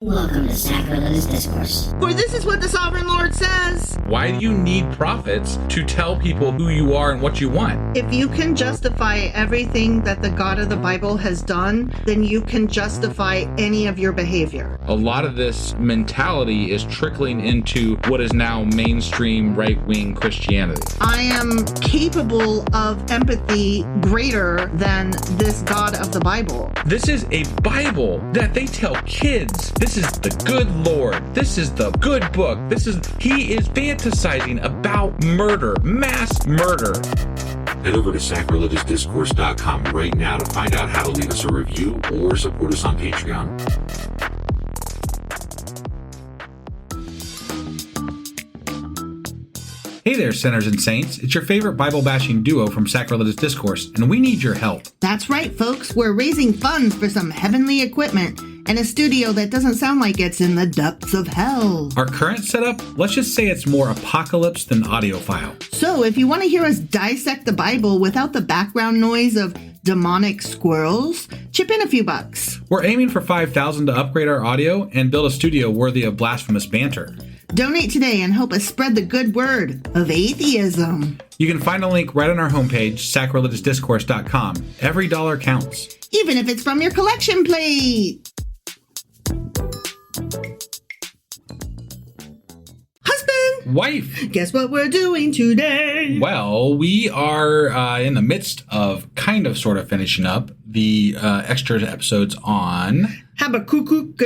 Welcome to Sacrilegious Discourse. For this is what the Sovereign Lord says. Why do you need prophets to tell people who you are and what you want? If you can justify everything that the God of the Bible has done, then you can justify any of your behavior. A lot of this mentality is trickling into what is now mainstream right-wing Christianity. I am capable of empathy greater than this God of the Bible. This is a Bible that they tell kids. This is the good Lord. This is the good book. He is fantasizing about murder, mass murder. Head over to sacrilegiousdiscourse.com right now to find out how to leave us a review or support us on Patreon. Hey there, sinners and saints. It's your favorite Bible-bashing duo from Sacrilegious Discourse, and we need your help. That's right, folks. We're raising funds for some heavenly equipment and a studio that doesn't sound like it's in the depths of hell. Our current setup, let's just say it's more apocalypse than audiophile. So if you want to hear us dissect the Bible without the background noise of demonic squirrels, chip in a few bucks. We're aiming for $5,000 to upgrade our audio and build a studio worthy of blasphemous banter. Donate today and help us spread the good word of atheism. You can find a link right on our homepage, sacrilegiousdiscourse.com. Every dollar counts. Even if it's from your collection plate. Husband! Wife! Guess what we're doing today? Well, we are in the midst of sort of finishing up the extra episodes on Habakkuk.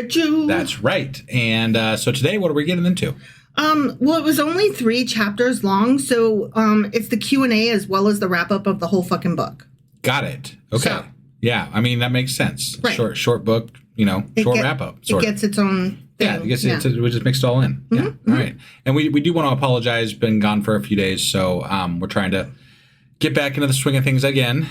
That's right. And so today, what are we getting into? Well, it was only 3 chapters long, so it's the Q&A as well as the wrap-up of the whole fucking book. Got it. Okay. So, yeah, I mean, that makes sense. Right. Short book, short wrap-up. It gets its own thing. Yeah, we just mixed it all in. Mm-hmm, Yeah, all right. And we do want to apologize. Been gone for a few days, so we're trying to get back into the swing of things again.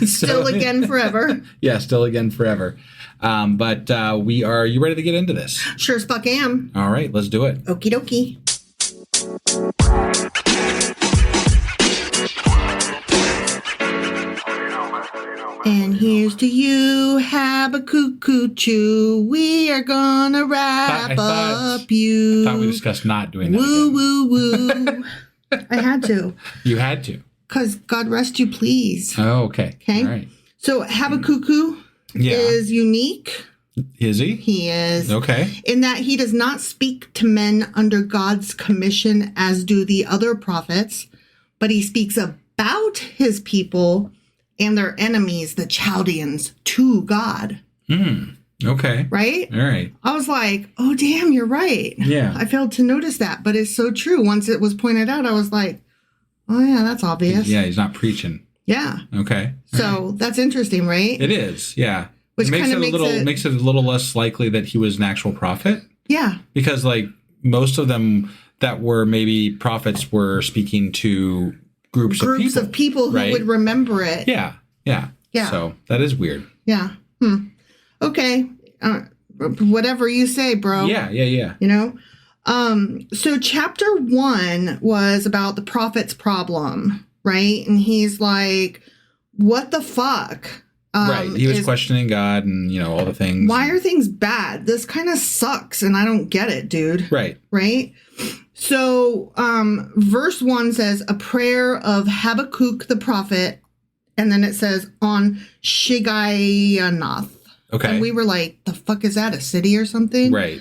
Still again forever. Yeah, still again forever. But we are, you ready to get into this? Sure as fuck am. All right, let's do it. Okie dokie. And here's to you, Habakkuk. We are gonna wrap up you. I thought we discussed not doing that. Woo. I had to. You had to. Because God rest you, please. Oh, okay. Okay. All right. So Habakkuk is unique. Is he? He is. Okay. In that he does not speak to men under God's commission as do the other prophets, but he speaks about his people and their enemies, the Chaldeans, to God. Okay. Right? All right. I was like, oh, damn, you're right. Yeah. I failed to notice that, but it's so true. Once it was pointed out, I was like, oh, yeah, that's obvious. Yeah, he's not preaching. Yeah. Okay. So that's interesting, right? It is, yeah. Which makes kind of makes it a little less likely that he was an actual prophet. Yeah. Because most of them that were maybe prophets were speaking to groups of people who right? would remember it. Yeah. So that is weird. Yeah. Okay. Whatever you say, bro. Yeah. So chapter 1 was about the prophet's problem, right? And he's like, what the fuck? Right. He was questioning God and, all the things. Why are things bad? This kind of sucks and I don't get it, dude. Right. Right? So verse 1 says, a prayer of Habakkuk the prophet. And then it says, on Shigionoth. Okay. And we were like, the fuck is that, a city or something? Right.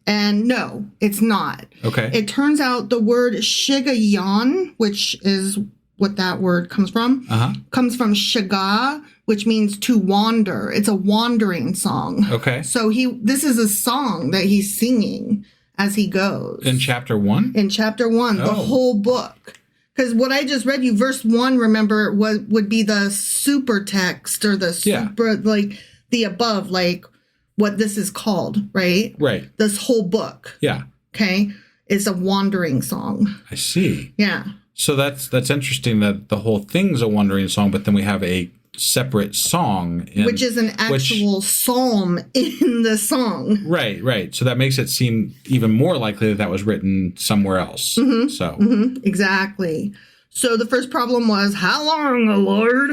And no, it's not. Okay. It turns out the word Shigayon, which is what that word comes from, comes from Shiga, which means to wander. It's a wandering song. Okay. So this is a song that he's singing as he goes. In chapter 1? In chapter 1, the whole book. Because what I just read you, verse 1, remember, would be the super text or the super, like the above, like what this is called, right? Right. This whole book. Yeah. Okay. It's a wandering song. I see. Yeah. So that's interesting that the whole thing's a wandering song, but then we have a separate song. Which is an actual psalm in the song. Right. So that makes it seem even more likely that was written somewhere else. Exactly. So the first problem was, how long, O Lord?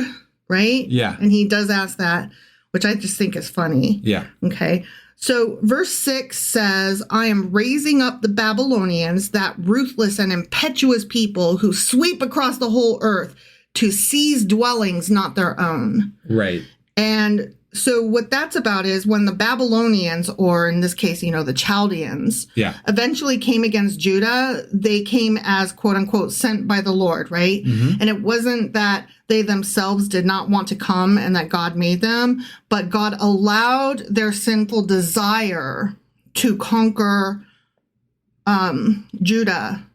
Right? Yeah. And he does ask that, which I just think is funny. Yeah. Okay. So verse 6 says, I am raising up the Babylonians, that ruthless and impetuous people who sweep across the whole earth to seize dwellings not their own. Right. And so what that's about is when the Babylonians, or in this case, the Chaldeans, eventually came against Judah, they came as, quote unquote, sent by the Lord, right? And it wasn't that they themselves did not want to come and that God made them, but God allowed their sinful desire to conquer Judah.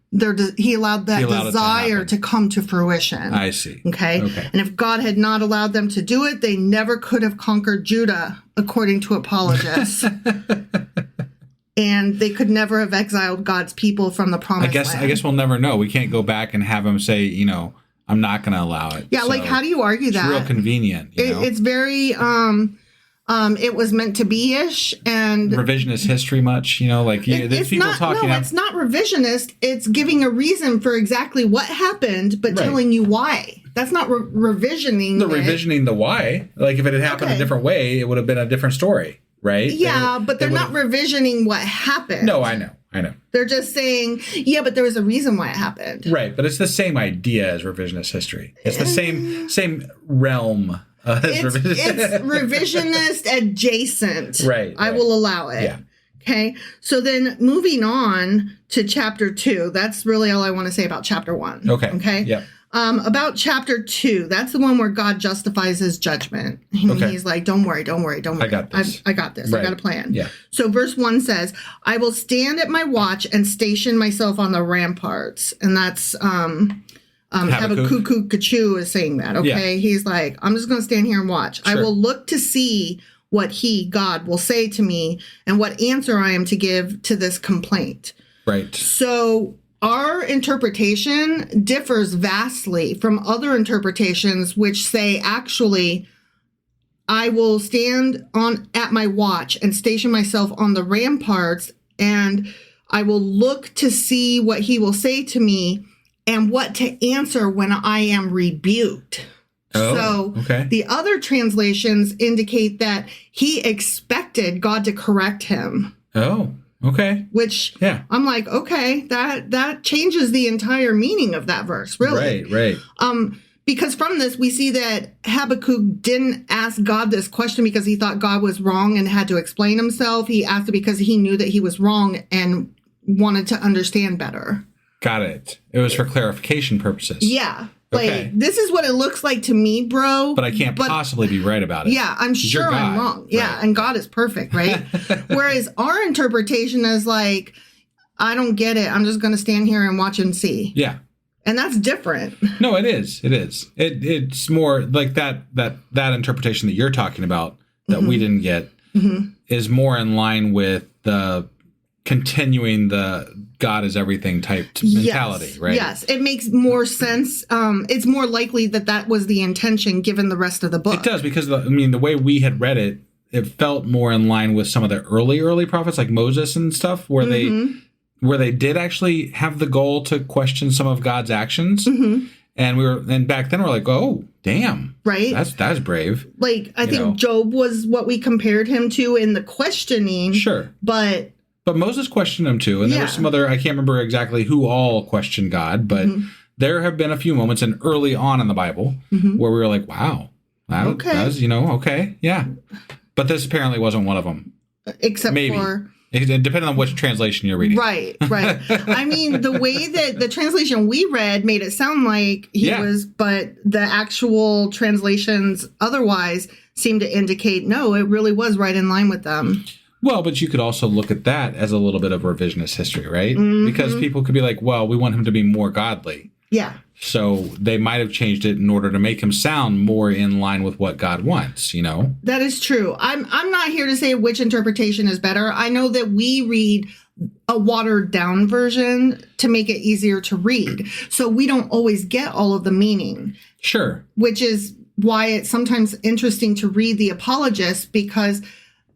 He allowed that desire to come to fruition. I see. Okay. And if God had not allowed them to do it, they never could have conquered Judah, according to apologists. And they could never have exiled God's people from the promised land. I guess we'll never know. We can't go back and have him say, I'm not going to allow it. Yeah, so how do you argue that? It's real convenient. It's very... it was meant to be-ish, and revisionist history much, there's people talking. No, it's not revisionist. It's giving a reason for exactly what happened, but telling you why. That's not revisioning. Revisioning the why. Like if it had happened a different way, it would have been a different story, right? Yeah, but they're not revisioning what happened. No, I know. They're just saying, yeah, but there was a reason why it happened. Right, but it's the same idea as revisionist history. It's the same realm. It's revisionist adjacent. Right. I will allow it. Yeah. Okay. So then moving on to chapter 2, that's really all I want to say about chapter 1. Okay. Yeah. About chapter 2, that's the one where God justifies his judgment. He's like, don't worry. I got this. I got this. Right. I got a plan. Yeah. So verse 1 says, I will stand at my watch and station myself on the ramparts. And that's Habakkuk is saying that. Okay. Yeah. He's like, I'm just going to stand here and watch. Sure. I will look to see what God will say to me and what answer I am to give to this complaint. Right. So our interpretation differs vastly from other interpretations which say, actually, I will stand at my watch and station myself on the ramparts, and I will look to see what he will say to me and what to answer when I am rebuked. The other translations indicate that he expected God to correct him. Oh, okay. Which I'm like, okay, that changes the entire meaning of that verse, really. Right. Because from this, we see that Habakkuk didn't ask God this question because he thought God was wrong and had to explain himself. He asked it because he knew that he was wrong and wanted to understand better. Got it. It was for clarification purposes. Yeah. This is what it looks like to me, bro. But I can't possibly be right about it. Yeah, I'm sure I'm wrong. Yeah, right. And God is perfect, right? Whereas our interpretation is like, I don't get it. I'm just going to stand here and watch and see. Yeah. And that's different. No, it is. It's more like that interpretation that you're talking about that we didn't get is more in line with the continuing the God is everything type mentality, right? Yes, it makes more sense. It's more likely that was the intention given the rest of the book. It does, because the way we had read it, it felt more in line with some of the early prophets like Moses and stuff, where they did actually have the goal to question some of God's actions. And back then we're like, oh, damn. Right. That's brave. Like, I think Job was what we compared him to in the questioning. Sure. But Moses questioned him too. And there was some other, I can't remember exactly who all questioned God, but there have been a few moments early on in the Bible where we were like, wow, that was, okay, yeah. But this apparently wasn't one of them. Except for... Depending on which translation you're reading. Right. I mean, the way that the translation we read made it sound like he was, but the actual translations otherwise seem to indicate, no, it really was right in line with them. Well, but you could also look at that as a little bit of revisionist history, right? Because people could be like, well, we want him to be more godly. Yeah. So they might have changed it in order to make him sound more in line with what God wants, That is true. I'm not here to say which interpretation is better. I know that we read a watered down version to make it easier to read. So we don't always get all of the meaning. Sure. Which is why it's sometimes interesting to read the apologists, because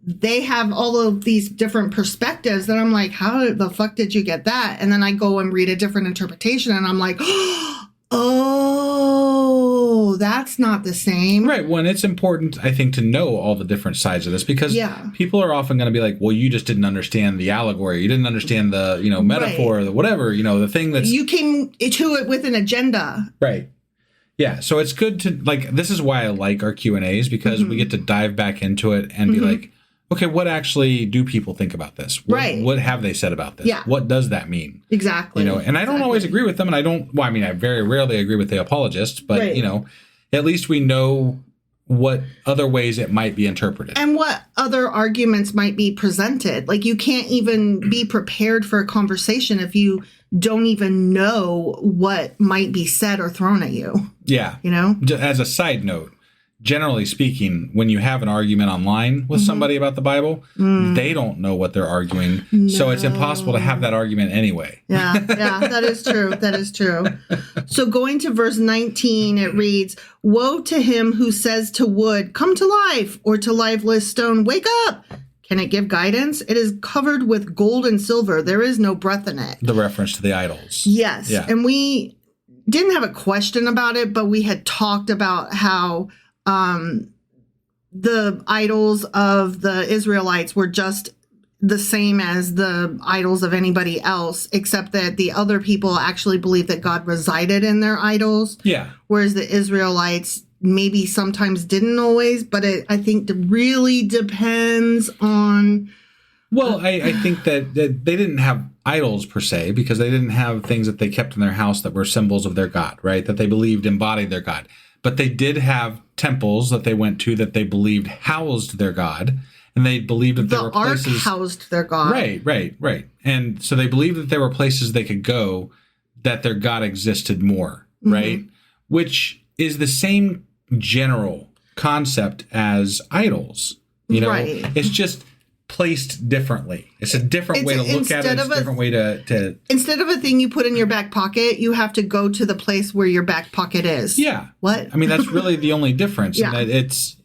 they have all of these different perspectives that I'm like, how the fuck did you get that? And then I go and read a different interpretation and I'm like, oh, that's not the same. Right. Well, and it's important, I think, to know all the different sides of this because people are often going to be like, well, you just didn't understand the allegory. You didn't understand the, metaphor, the whatever, the thing that's... You came to it with an agenda. Right. Yeah. So it's good to, this is why I like our Q&As because we get to dive back into it and be like, okay, what actually do people think about this? What have they said about this? Yeah. What does that mean? Exactly. And I don't always agree with them, and I very rarely agree with the apologists, but, at least we know what other ways it might be interpreted. And what other arguments might be presented. Like, you can't even be prepared for a conversation if you don't even know what might be said or thrown at you. Yeah. As a side note, generally speaking, when you have an argument online with somebody about the Bible, they don't know what they're arguing. No. So it's impossible to have that argument anyway. Yeah, that is true. That is true. So going to verse 19, it reads, "Woe to him who says to wood, 'Come to life,' or to lifeless stone, 'Wake up.' Can it give guidance? It is covered with gold and silver. There is no breath in it." The reference to the idols. Yes. Yeah. And we didn't have a question about it, but we had talked about how the idols of the Israelites were just the same as the idols of anybody else, except that the other people actually believed that God resided in their idols. Yeah. Whereas the Israelites maybe sometimes didn't always, but I think it really depends on... Well, I think that they didn't have idols per se because they didn't have things that they kept in their house that were symbols of their God, right? That they believed embodied their God. But they did have temples that they went to that they believed housed their God. And they believed that there were places... The ark housed their God. Right. And so they believed that there were places they could go that their God existed more, right? Which is the same general concept as idols. Right. It's just placed differently. It's a different way to look at it. It's a different way to... Instead of a thing you put in your back pocket, you have to go to the place where your back pocket is. Yeah. What? I mean, that's really the only difference. Yeah. And it's,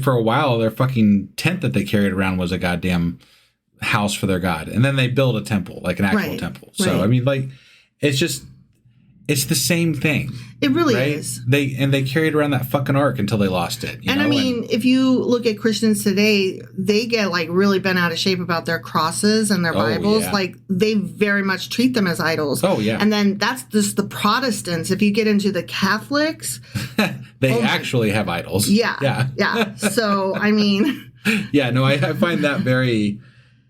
for a while, their fucking tent that they carried around was a goddamn house for their God. And then they built a temple, like an actual temple. So, I mean, it's just... It's the same thing. It really is. They carried around that fucking ark until they lost it. If you look at Christians today, they get really bent out of shape about their crosses and their Bibles. Yeah. They very much treat them as idols. Oh, yeah. And then that's just the Protestants. If you get into the Catholics, they actually have idols. Yeah. So, I mean. Yeah, no, I find that very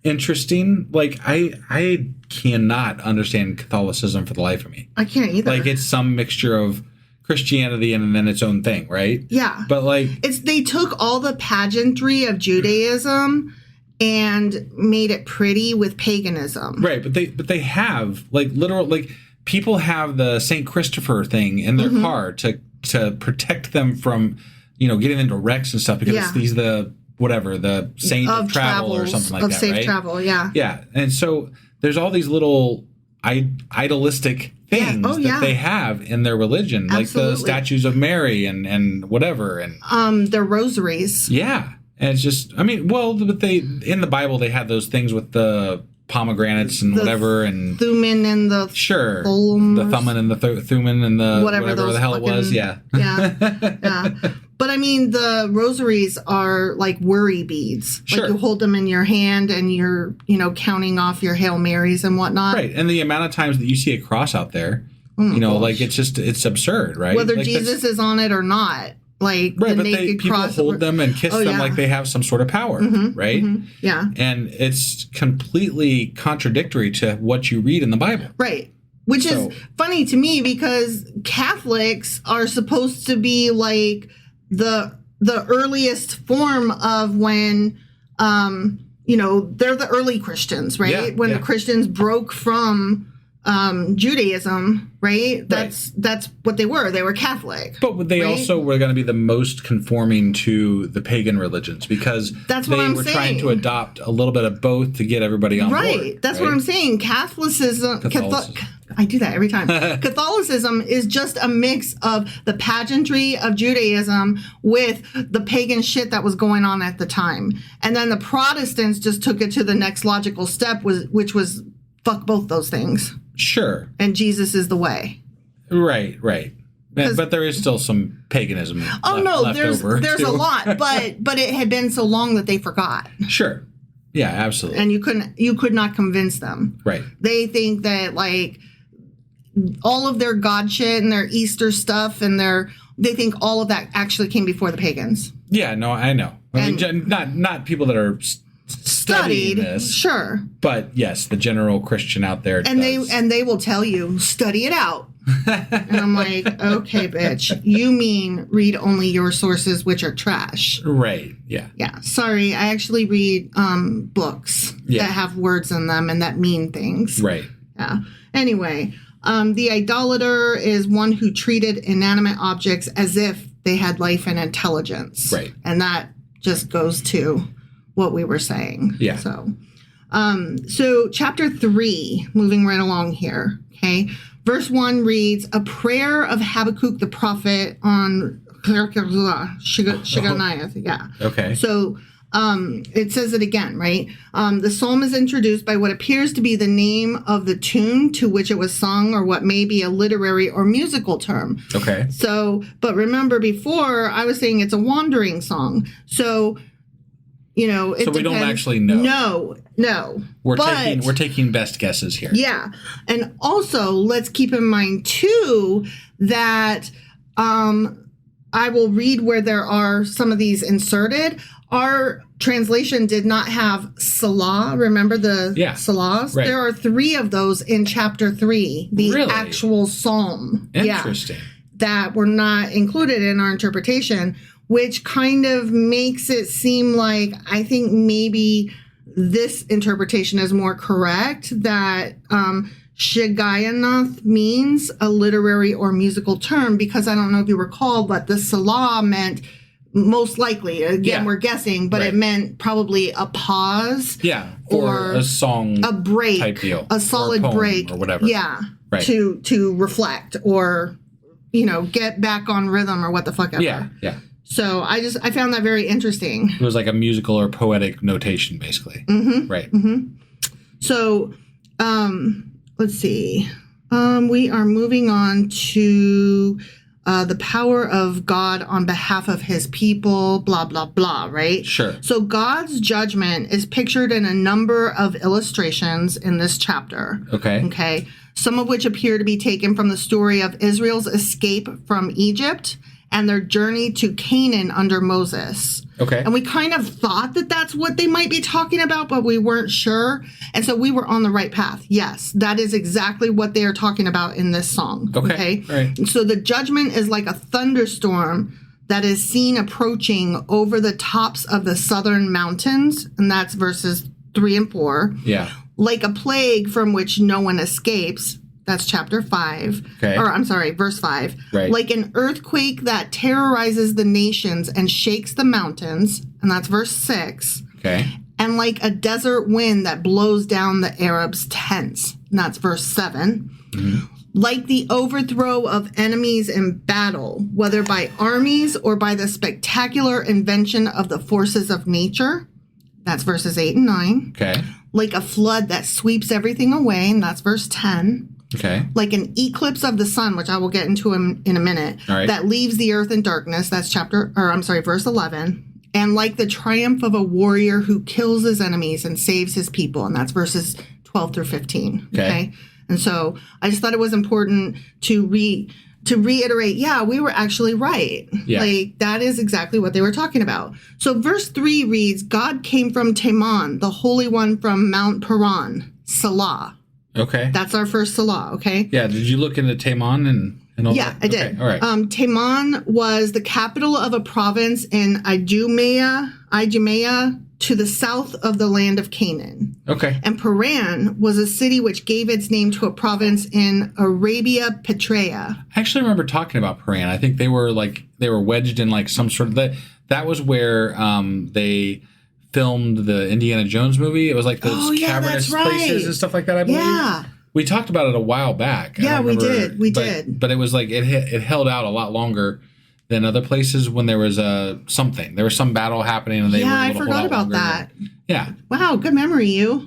interesting. I cannot understand Catholicism for the life of me. I can't either. It's some mixture of Christianity and then its own thing, right? Yeah. But they took all the pageantry of Judaism and made it pretty with paganism. Right, but they have literal people have the St. Christopher thing in their car to protect them from getting into wrecks and stuff because he's the saint of travel or something like that, of safe right? travel, yeah. Yeah, and so there's all these little idolistic things that they have in their religion, Absolutely. like the statues of Mary and whatever, and their rosaries. Yeah, and it's just, but they in the Bible they had those things with the pomegranates and whatever, and Thummim and the the Thummim and the Thummim and the whatever the hell it was, yeah. But the rosaries are like worry beads. Sure. You hold them in your hand and you're, counting off your Hail Marys and whatnot. Right. And the amount of times that you see a cross out there, it's absurd, right? Whether Jesus is on it or not. Right, but people hold them and kiss them like they have some sort of power, right? Mm-hmm. Yeah. And it's completely contradictory to what you read in the Bible. Right. Which is funny to me because Catholics are supposed to be the earliest form of when they're the early Christians, right? When the Christians broke from Judaism, right? That's what they were. They were Catholic. But they also were going to be the most conforming to the pagan religions because they were trying to adopt a little bit of both to get everybody on board. Right. That's what I'm saying. Catholicism. I do that every time. Catholicism is just a mix of the pageantry of Judaism with the pagan shit that was going on at the time. And then the Protestants just took it to the next logical step, which was fuck both those things. Sure. And Jesus is the way. Right. But there is still some paganism. Left over there's too. a lot, but it had been so long that they forgot. Sure. Yeah, absolutely. And you could not convince them. Right. They think that like all of their God shit and their Easter stuff and they think all of that actually came before the pagans. Yeah, no, I know. I mean, not people that are studying this. Sure. But yes, the general Christian out there does. They will tell you, study it out. And I'm like, okay, bitch. You mean read only your sources, which are trash. Right. Yeah. Yeah. Sorry. I actually read books that have words in them and that mean things. Right. Yeah. Anyway, the idolater is one who treated inanimate objects as if they had life and intelligence. Right. And that just goes to what we were saying. Yeah. So chapter 3, moving right along here. Okay. Verse 1 reads, a prayer of Habakkuk the prophet on Shiganath. Yeah. Okay. So it says it again, right? The psalm is introduced by what appears to be the name of the tune to which it was sung or what may be a literary or musical term. Okay. So, but remember before I was saying it's a wandering song. So, it so we don't actually know. No. We're taking best guesses here. Yeah. And also let's keep in mind too that I will read where there are some of these inserted. Our translation did not have Salah. Remember the Salahs? Right. There are 3 of those in chapter 3, the actual psalm. Interesting. That were not included in our interpretation, which kind of makes it seem like I think maybe this interpretation is more correct, that Shigayanath means a literary or musical term, because I don't know if you recall, but the Salah meant most likely, again, we're guessing, but it meant probably a pause. Yeah, or a song, a break, type deal, a solid break, or whatever. Yeah, right. to reflect or, get back on rhythm or what the fuck ever. Yeah, yeah. So I found that very interesting. It was like a musical or poetic notation, basically. Mm-hmm. Right. Mm-hmm. So, let's see. We are moving on to the power of God on behalf of his people, blah, blah, blah, right? Sure. So God's judgment is pictured in a number of illustrations in this chapter. Okay. Okay. Some of which appear to be taken from the story of Israel's escape from Egypt and their journey to Canaan under Moses. Okay. And we kind of thought that that's what they might be talking about, but we weren't sure. And so we were on the right path. Yes, that is exactly what they are talking about in this song. Okay. Right. And so the judgment is like a thunderstorm that is seen approaching over the tops of the southern mountains. And that's verses 3 and 4. Yeah. Like a plague from which no one escapes. That's chapter 5. Okay. Or I'm sorry, verse 5. Right. Like an earthquake that terrorizes the nations and shakes the mountains. And that's verse 6. Okay. And like a desert wind that blows down the Arabs' tents. And that's verse 7. Mm-hmm. Like the overthrow of enemies in battle, whether by armies or by the spectacular invention of the forces of nature. That's verses 8 and 9. Okay. Like a flood that sweeps everything away. And that's verse 10. Okay. Like an eclipse of the sun, which I will get into in a minute, right. That leaves the earth in darkness. That's verse 11. And like the triumph of a warrior who kills his enemies and saves his people. And that's verses 12 through 15. Okay. And so I just thought it was important to reiterate, we were actually right. Yeah. Like, that is exactly what they were talking about. So verse 3 reads, God came from Teman, the Holy One from Mount Paran, Salah. Okay. That's our first Salah, okay? Yeah, did you look into Teman and all that? Yeah, I did. Okay. All right. Teman was the capital of a province in Idumea to the south of the land of Canaan. Okay. And Paran was a city which gave its name to a province in Arabia Petraea. I actually remember talking about Paran. I think they were wedged in like some sort of that was where they filmed the Indiana Jones movie. It was like those cavernous places and stuff like that, I believe. Yeah. We talked about it a while back. Yeah, we did. We did. But it was like it held out a lot longer than other places when there was something. There was some battle happening and they were able to hold out longer. I forgot about that. Yeah. Wow, good memory, you.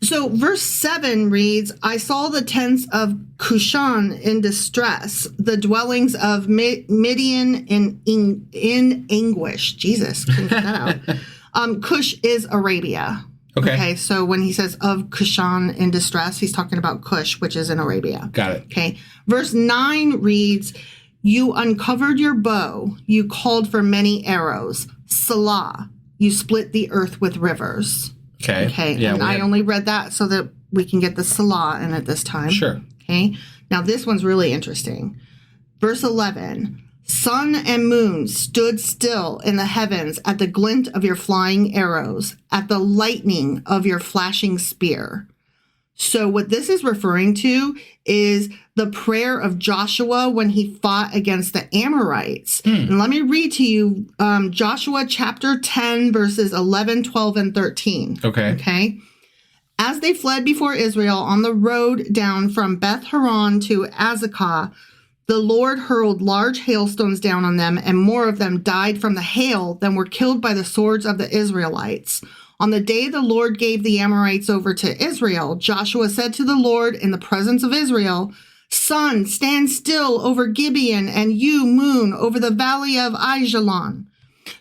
So verse 7 reads, I saw the tents of Cushan in distress, the dwellings of Midian in anguish. Jesus, couldn't get that out. Cush is Arabia. Okay, so when he says of Cushan in distress, he's talking about Cush, which is in Arabia. Got it. Okay, verse 9 reads, you uncovered your bow, you called for many arrows. Salah, you split the earth with rivers. Okay. Yeah, and I only read that so that we can get the Salah in it this time. Sure. Okay. Now this one's really interesting. Verse 11. Sun and moon stood still in the heavens at the glint of your flying arrows, at the lightning of your flashing spear. So what this is referring to is the prayer of Joshua when he fought against the Amorites. And let me read to you Joshua chapter 10, verses 11, 12, and 13. Okay. As they fled before Israel on the road down from Beth Horon to Azekah, the Lord hurled large hailstones down on them, and more of them died from the hail than were killed by the swords of the Israelites. On the day the Lord gave the Amorites over to Israel, Joshua said to the Lord in the presence of Israel, Sun, stand still over Gibeon, and you, moon, over the valley of Aijalon.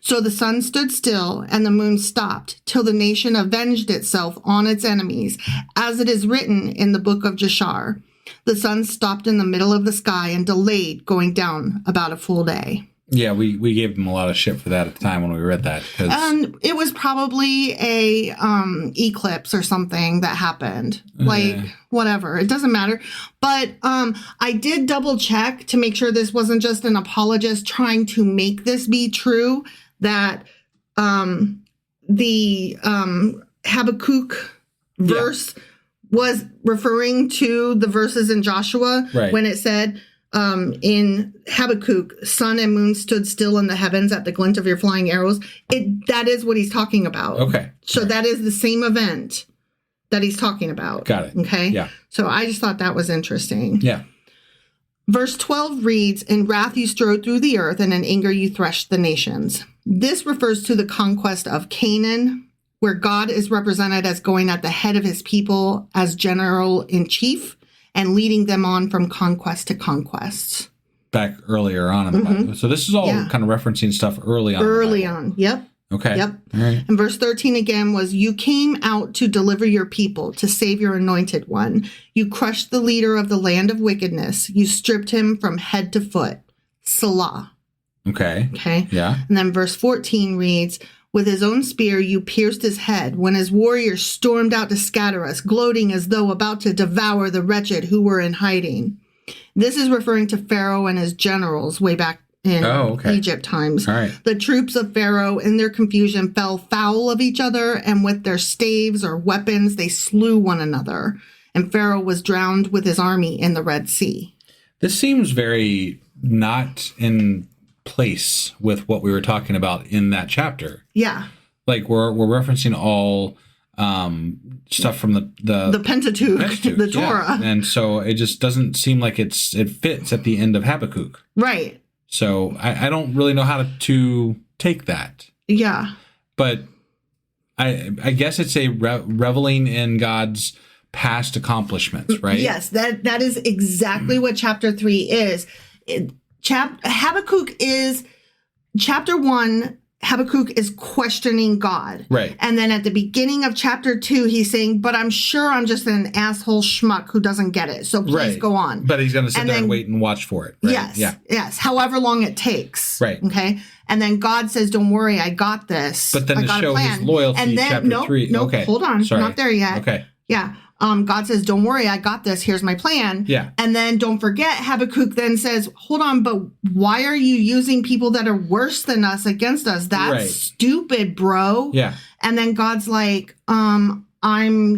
So the sun stood still, and the moon stopped, till the nation avenged itself on its enemies, as it is written in the book of Jashar. The sun stopped in the middle of the sky and delayed going down about a full day. Yeah, we gave them a lot of shit for that at the time when we read that. And it was probably a eclipse or something that happened. Like, whatever. It doesn't matter. But I did double check to make sure this wasn't just an apologist trying to make this be true, that the Habakkuk verse was referring to the verses in Joshua when it said, in Habakkuk, sun and moon stood still in the heavens at the glint of your flying arrows. That is what he's talking about. Okay. So that is the same event that he's talking about. Got it. Okay. Yeah. So I just thought that was interesting. Yeah. Verse 12 reads, in wrath you strode through the earth, and in anger you threshed the nations. This refers to the conquest of Canaan, where God is represented as going at the head of his people as general in chief, and leading them on from conquest to conquest. Back earlier on in the Bible. So this is all kind of referencing stuff early on. Early on. Yep. Okay. Yep. All right. And verse 13 again was, you came out to deliver your people, to save your anointed one. You crushed the leader of the land of wickedness. You stripped him from head to foot. Salah. Okay. Okay. Yeah. And then verse 14 reads, with his own spear, you pierced his head when his warriors stormed out to scatter us, gloating as though about to devour the wretched who were in hiding. This is referring to Pharaoh and his generals way back in Egypt times. All right. The troops of Pharaoh, in their confusion, fell foul of each other, and with their staves or weapons, they slew one another. And Pharaoh was drowned with his army in the Red Sea. This seems very not in place with what we were talking about in that chapter. Yeah. Like we're referencing all stuff from the Pentateuch, the Torah. Yeah. And so it just doesn't seem like it fits at the end of Habakkuk. Right. So I don't really know how to take that. Yeah. But I guess it's a reveling in God's past accomplishments, right? Yes, that is exactly what chapter 3 is. Habakkuk is chapter 1. Habakkuk is questioning God. Right. And then at the beginning of chapter 2, he's saying, but I'm sure I'm just an asshole schmuck who doesn't get it. So please go on. But he's going to sit there and wait and watch for it. Right? Yes. Yeah. Yes. However long it takes. Right. Okay. And then God says, don't worry, I got this. But then to show his loyalty, and then, chapter 3. No, okay. Hold on. Sorry. Not there yet. Okay. Yeah. God says, don't worry, I got this. Here's my plan. Yeah. And then don't forget, Habakkuk then says, hold on, but why are you using people that are worse than us against us? That's stupid, bro. Yeah. And then God's like, I'm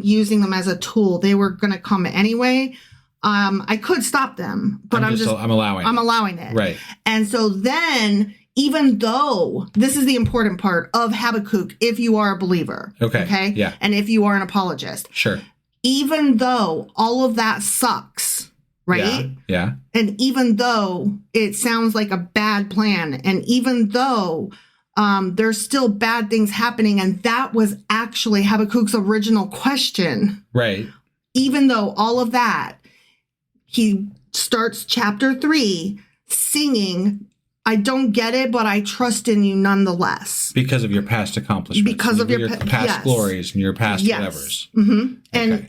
using them as a tool. They were going to come anyway. I could stop them, but I'm allowing it. Right. And so then, even though this is the important part of Habakkuk, if you are a believer. Okay. Yeah. And if you are an apologist. Sure. Even though all of that sucks, right? Yeah. And even though it sounds like a bad plan, and even though There's still bad things happening. And that was actually Habakkuk's original question. Right. Even though all of that, he starts chapter 3 singing, I don't get it, but I trust in you nonetheless. Because of your past accomplishments. Because of your past glories and your past whatevers. Mm-hmm. Okay.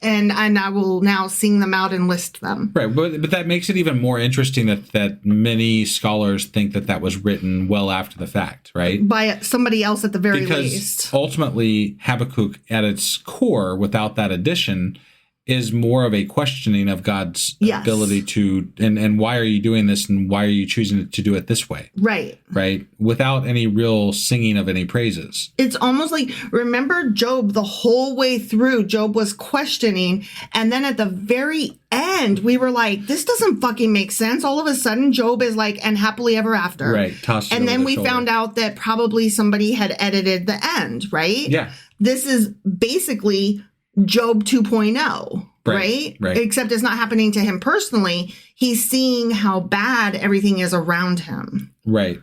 And I will now sing them out and list them. Right, but that makes it even more interesting that many scholars think that was written well after the fact, right? By somebody else at the very least. Because ultimately, Habakkuk, at its core, without that addition, is more of a questioning of God's ability to, and why are you doing this, and why are you choosing to do it this way? Right. Right? Without any real singing of any praises. It's almost like, remember Job, the whole way through, Job was questioning, and then at the very end, we were like, this doesn't fucking make sense. All of a sudden, Job is like, and happily ever after. Right. Tossed and then we shoulder. Found out that probably somebody had edited the end, right? Yeah. This is basically Job 2.0, right? Except it's not happening to him personally. He's seeing how bad everything is around him. Right.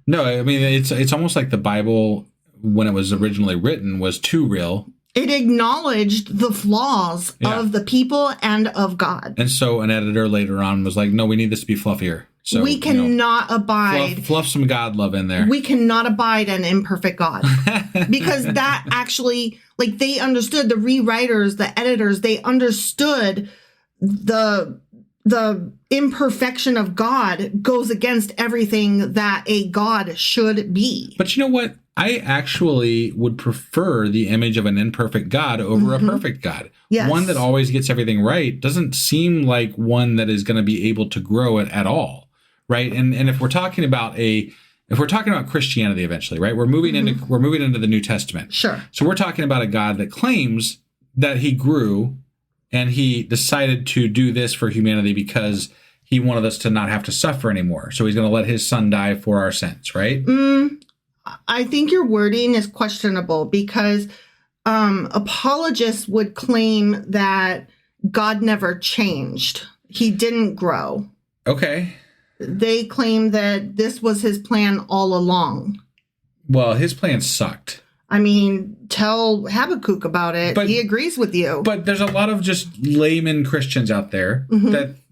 No, I mean, it's almost like the Bible, when it was originally written, was too real. It acknowledged the flaws of the people and of God. And so an editor later on was like, no, we need this to be fluffier. So we cannot abide. Fluff some God love in there. We cannot abide an imperfect God. Because that actually, like, they understood, the rewriters, the editors, they understood the imperfection of God goes against everything that a God should be. But you know what? I actually would prefer the image of an imperfect God over a perfect God. Yes. One that always gets everything right doesn't seem like one that is going to be able to grow it at all. Right. And if we're talking about Christianity eventually, right, we're moving into the New Testament. Sure. So we're talking about a God that claims that he grew and he decided to do this for humanity because he wanted us to not have to suffer anymore. So he's going to let his son die for our sins. Right. I think your wording is questionable because apologists would claim that God never changed. He didn't grow. Okay. They claim that this was his plan all along. Well, his plan sucked. I mean, tell Habakkuk about it. But he agrees with you. But there's a lot of just layman Christians out there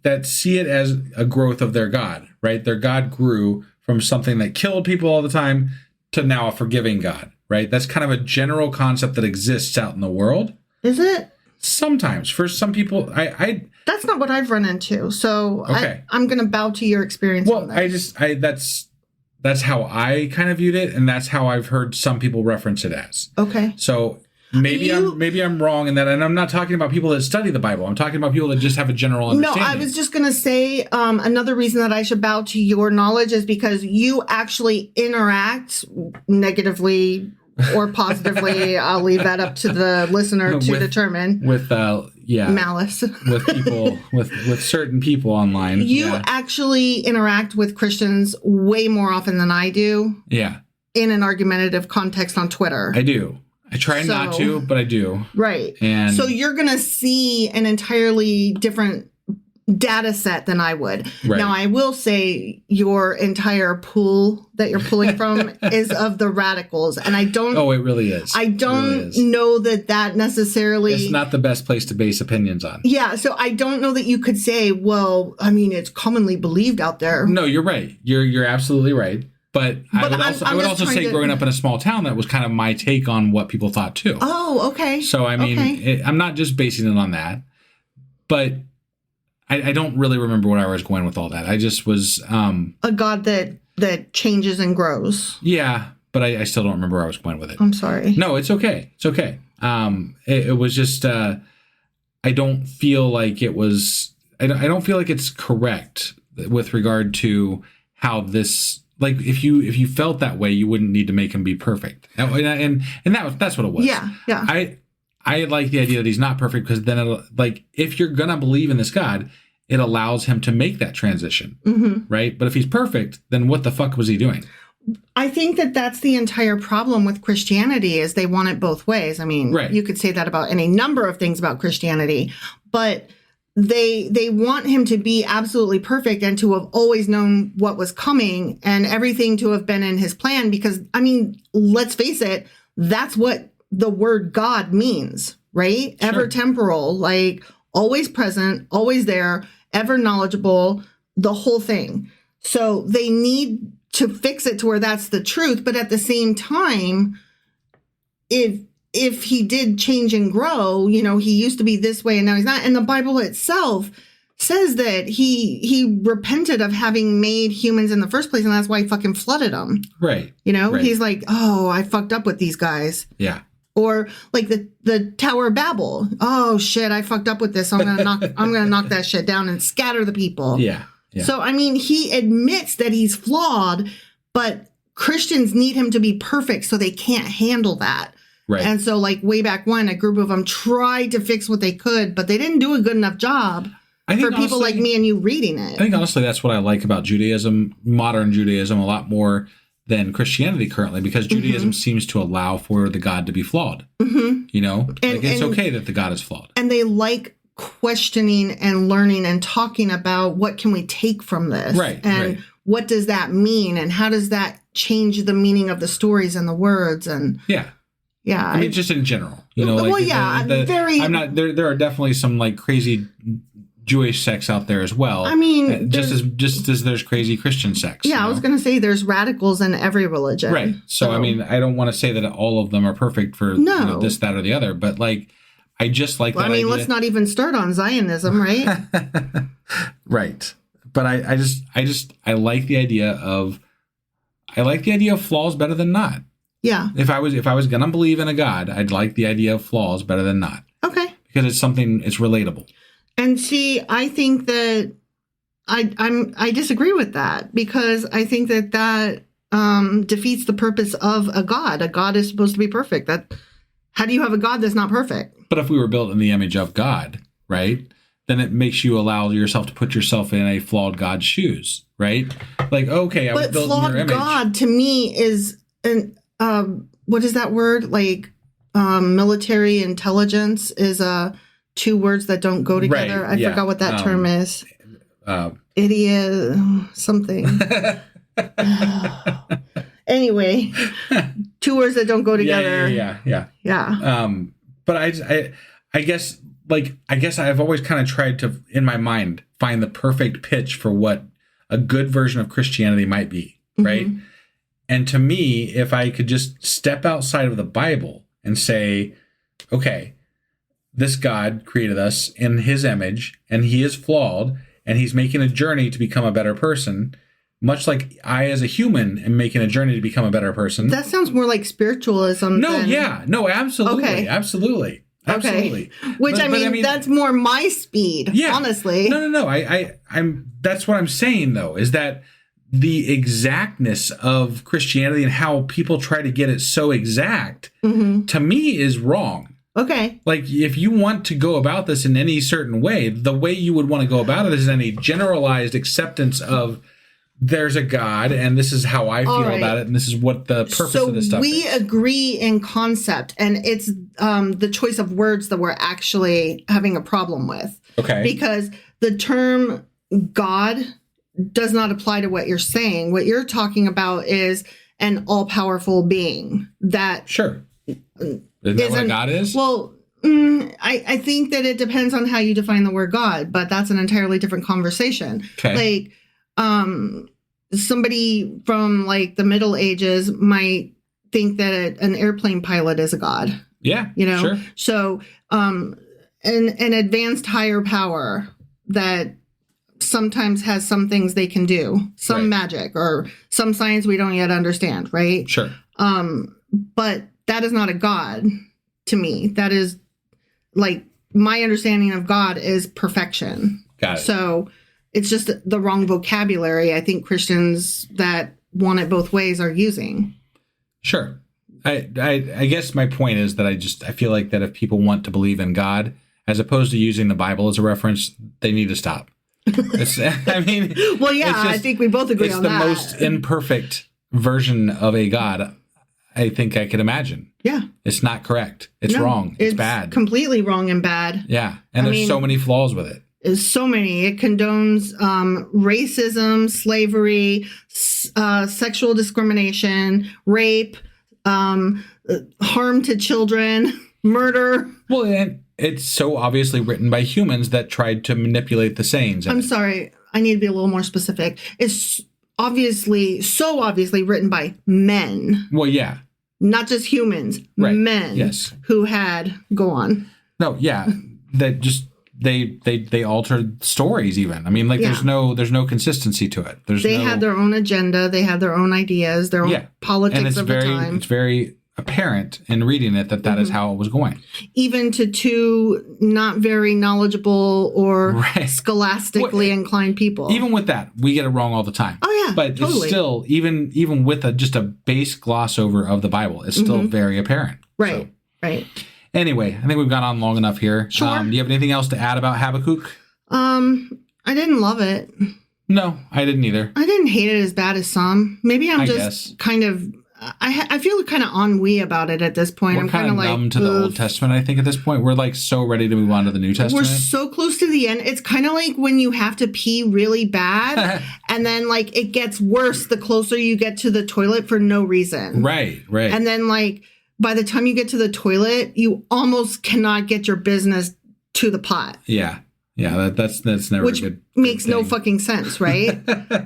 that see it as a growth of their God, right? Their God grew from something that killed people all the time to now a forgiving God, right? That's kind of a general concept that exists out in the world. Is it? Sometimes. For some people, that's not what I've run into. So okay. I'm going to bow to your experience. Well, that's how I kind of viewed it, and that's how I've heard some people reference it as. Okay. So maybe I'm wrong in that, and I'm not talking about people that study the Bible. I'm talking about people that just have a general understanding. No, I was just going to say another reason that I should bow to your knowledge is because you actually interact negatively or positively. I'll leave that up to the listener to determine. With malice. With people, with certain people online. You actually interact with Christians way more often than I do. Yeah. In an argumentative context on Twitter. I do. I try not to, but I do. Right. And so you're going to see an entirely different data set than I would. Right. Now, I will say your entire pool that you're pulling from is of the radicals. And I don't... Oh, it really is. I don't know that necessarily... It's not the best place to base opinions on. Yeah, so I don't know that you could say, well, I mean, it's commonly believed out there. No, you're right. You're absolutely right. But I would also say growing up in a small town, that was kind of my take on what people thought too. Oh, okay. So, I mean, I'm not just basing it on that. But... I don't really remember where I was going with all that. I just was... a God that changes and grows. Yeah, but I still don't remember where I was going with it. I'm sorry. No, it's okay. It's okay. It was just... I don't feel like it was... I don't feel like it's correct with regard to how this... Like, if you felt that way, you wouldn't need to make him be perfect. And that's what it was. Yeah, yeah. I like the idea that he's not perfect because then it'll, like, if you're going to believe in this God, it allows him to make that transition, right? But if he's perfect, then what the fuck was he doing? I think that's the entire problem with Christianity is they want it both ways. I mean, you could say that about any number of things about Christianity, but they want him to be absolutely perfect and to have always known what was coming and everything to have been in his plan. Because, I mean, let's face it, that's what the word God means, right? Sure. Ever temporal, like always present, always there, ever knowledgeable, the whole thing. So they need to fix it to where that's the truth. But at the same time, if he did change and grow, you know, he used to be this way and now he's not. And the Bible itself says that he repented of having made humans in the first place. And that's why he fucking flooded them. Right. You know, right. He's like, oh, I fucked up with these guys. Yeah. Or like the Tower of Babel. Oh shit, I fucked up with this. So I'm gonna knock that shit down and scatter the people. Yeah. Yeah. So I mean, he admits that he's flawed, but Christians need him to be perfect, so they can't handle that. Right. And so, like way back when, a group of them tried to fix what they could, but they didn't do a good enough job for people like me and you reading it. I think honestly, that's what I like about Judaism, modern Judaism, a lot more than Christianity currently, because Judaism seems to allow for the God to be flawed. Mm-hmm. You know, and it's okay that the God is flawed. And they like questioning and learning and talking about what can we take from this, right? And what does that mean, and how does that change the meaning of the stories and the words, and yeah. I mean, just in general, you know. Well, like very. I'm not. There are definitely some like crazy Jewish sects out there as well. I mean, just as there's crazy Christian sects. Yeah, I was going to say there's radicals in every religion. Right. So I mean, I don't want to say that all of them are perfect for this, that, or the other, but like, I just like. Well, that idea. Let's not even start on Zionism, right? Right. But I like the idea of flaws better than not. Yeah. If I was gonna believe in a God, I'd like the idea of flaws better than not. Okay. Because it's relatable. And see, I think that I disagree with that, because I think that defeats the purpose of a God. A God is supposed to be perfect. How do you have a God that's not perfect? But if we were built in the image of God, right, then it makes you allow yourself to put yourself in a flawed God's shoes, right? Like, okay, I was built in your image. But flawed God to me is an what is that word? Like military intelligence is two words that don't go together. Right, I forgot what that term is. Idiot something. Anyway, two words that don't go together. Yeah. But I guess I've always kind of tried to, in my mind, find the perfect pitch for what a good version of Christianity might be, right? Mm-hmm. And to me, if I could just step outside of the Bible and say, okay, this God created us in his image, and he is flawed, and he's making a journey to become a better person, much like I, as a human, am making a journey to become a better person. That sounds more like spiritualism. No, absolutely. Okay. Absolutely. Okay. Which, but, I mean, that's more my speed, honestly. No. I'm that's what I'm saying, though, is that the exactness of Christianity and how people try to get it so exact, to me, is wrong. Okay. Like, if you want to go about this in any certain way, the way you would want to go about it is in a generalized acceptance of there's a God, and this is how I feel about it, and this is what the purpose of this stuff is. So we agree in concept, and it's the choice of words that we're actually having a problem with. Okay. Because the term God does not apply to what you're saying. What you're talking about is an all-powerful being that... Sure. Isn't that what God is? Well, I think that it depends on how you define the word God, but that's an entirely different conversation. Okay. Like, somebody from like the Middle Ages might think that an airplane pilot is a god. Yeah. You know? Sure. So, an advanced higher power that sometimes has some things they can do, some magic or some science we don't yet understand, right? Sure. But that is not a god to me. That is like my understanding of God is perfection. Got it. So it's just the wrong vocabulary I think Christians that want it both ways are using. Sure. I guess my point is that I feel like that if people want to believe in God, as opposed to using the Bible as a reference, they need to stop. I think we both agree on that. It's the most imperfect version of a God I think I could imagine. Yeah. It's not correct. It's wrong. It's bad. Completely wrong and bad. Yeah. And there's so many flaws with it. so many. It condones racism, slavery, sexual discrimination, rape, harm to children, murder. Well, and it's so obviously written by humans that tried to manipulate the sayings. I'm sorry. I need to be a little more specific. It's so obviously written by men. Well, yeah. Not just humans. Right. Men. Yes. Who had... Go on. No, yeah. That just... They altered stories even. I mean, like there's no consistency to it. They had their own agenda. They had their own ideas, their own politics of the time. It's very apparent in reading it that is how it was going. Even to two not very knowledgeable or scholastically inclined people. Even with that, we get it wrong all the time. Oh yeah, but totally. It's still even with just a base gloss over of the Bible, it's still very apparent. Right. So. Right. Anyway, I think we've gone on long enough here. Sure. Do you have anything else to add about Habakkuk? I didn't love it. No, I didn't either. I didn't hate it as bad as some. Maybe I guess. Kind of... I feel kind of ennui about it at this point. We're kind of like numb to the Old Testament, I think, at this point. We're like so ready to move on to the New Testament. We're so close to the end. It's kind of like when you have to pee really bad and then like it gets worse the closer you get to the toilet for no reason. Right. And then like by the time you get to the toilet, you almost cannot get your business to the pot. Yeah. Yeah, that's never Which a good makes thing. no fucking sense, right?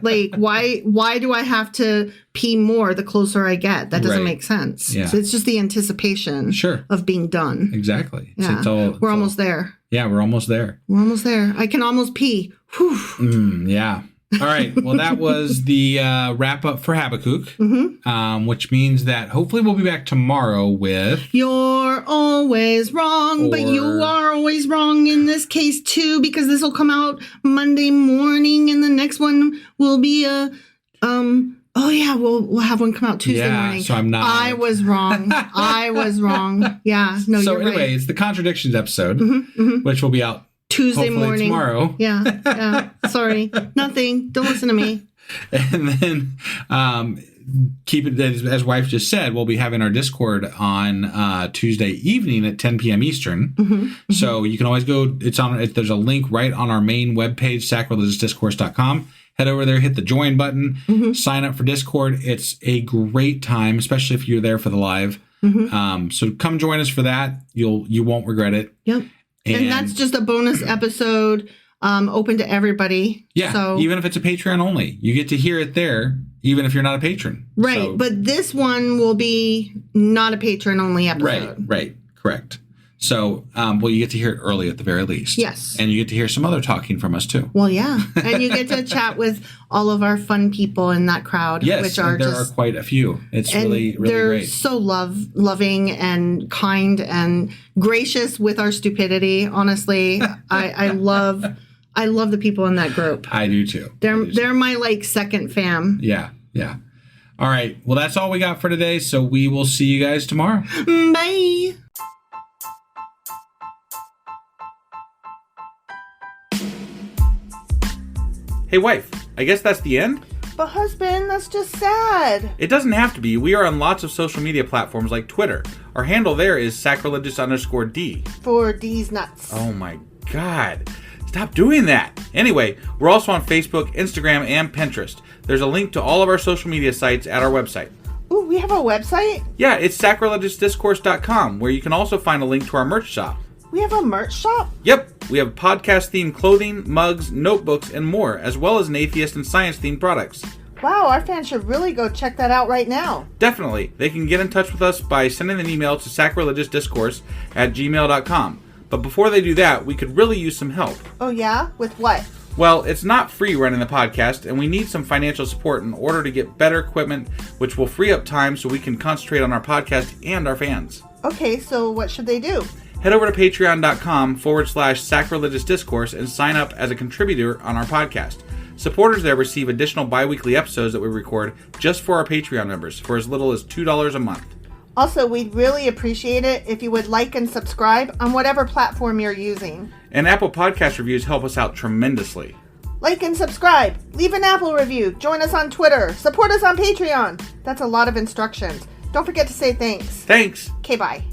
Like, why do I have to pee more the closer I get? That doesn't make sense. Yeah. So it's just the anticipation of being done. Exactly. Yeah. We're almost there. Yeah, we're almost there. We're almost there. I can almost pee. Whew. Yeah. All right. Well, that was the wrap up for Habakkuk, which means that hopefully we'll be back tomorrow with... You're always wrong, but you are always wrong in this case, too, because this will come out Monday morning, and the next one will be oh, yeah, we'll have one come out Tuesday morning. So I'm not... I was wrong. I was wrong. Yeah, no, so you're anyway, right. It's the Contradictions episode, which will be out Tuesday morning. Tomorrow. Yeah. Sorry. Nothing. Don't listen to me. And then keep it, as wife just said, we'll be having our Discord on Tuesday evening at 10 p.m. Eastern. So you can always go, there's a link right on our main webpage, sacrilegiousdiscourse.com. Head over there, hit the join button, sign up for Discord. It's a great time, especially if you're there for the live. So come join us for that. You won't regret it. Yep. And that's just a bonus episode, open to everybody. Yeah, so, even if it's a Patreon only. You get to hear it there, even if you're not a patron. Right, so, but this one will be not a patron only episode. Right, correct. So, you get to hear it early at the very least. Yes. And you get to hear some other talking from us, too. Well, yeah. And you get to chat with all of our fun people in that crowd. Yes, which are there are quite a few. It's really great. They're so loving and kind and gracious with our stupidity. Honestly, I love the people in that group. I do, too. They're my, like, second fam. Yeah. All right. Well, that's all we got for today, so we will see you guys tomorrow. Bye. Hey, wife, I guess that's the end? But husband, that's just sad. It doesn't have to be. We are on lots of social media platforms like Twitter. Our handle there is sacrilegious_D. For D's nuts. Oh my God. Stop doing that. Anyway, we're also on Facebook, Instagram, and Pinterest. There's a link to all of our social media sites at our website. Ooh, we have a website? Yeah, it's sacrilegiousdiscourse.com, where you can also find a link to our merch shop. We have a merch shop? Yep, we have podcast-themed clothing, mugs, notebooks, and more, as well as an atheist and science-themed products. Wow, our fans should really go check that out right now. Definitely. They can get in touch with us by sending an email to sacrilegiousdiscourse@gmail.com. But before they do that, we could really use some help. Oh yeah? With what? Well, it's not free running the podcast, and we need some financial support in order to get better equipment, which will free up time so we can concentrate on our podcast and our fans. Okay, so what should they do? Head over to patreon.com/sacrilegious discourse and sign up as a contributor on our podcast. Supporters there receive additional bi-weekly episodes that we record just for our Patreon members for as little as $2 a month. Also, we'd really appreciate it if you would like and subscribe on whatever platform you're using. And Apple Podcast reviews help us out tremendously. Like and subscribe. Leave an Apple review. Join us on Twitter. Support us on Patreon. That's a lot of instructions. Don't forget to say thanks. Thanks. Okay, bye.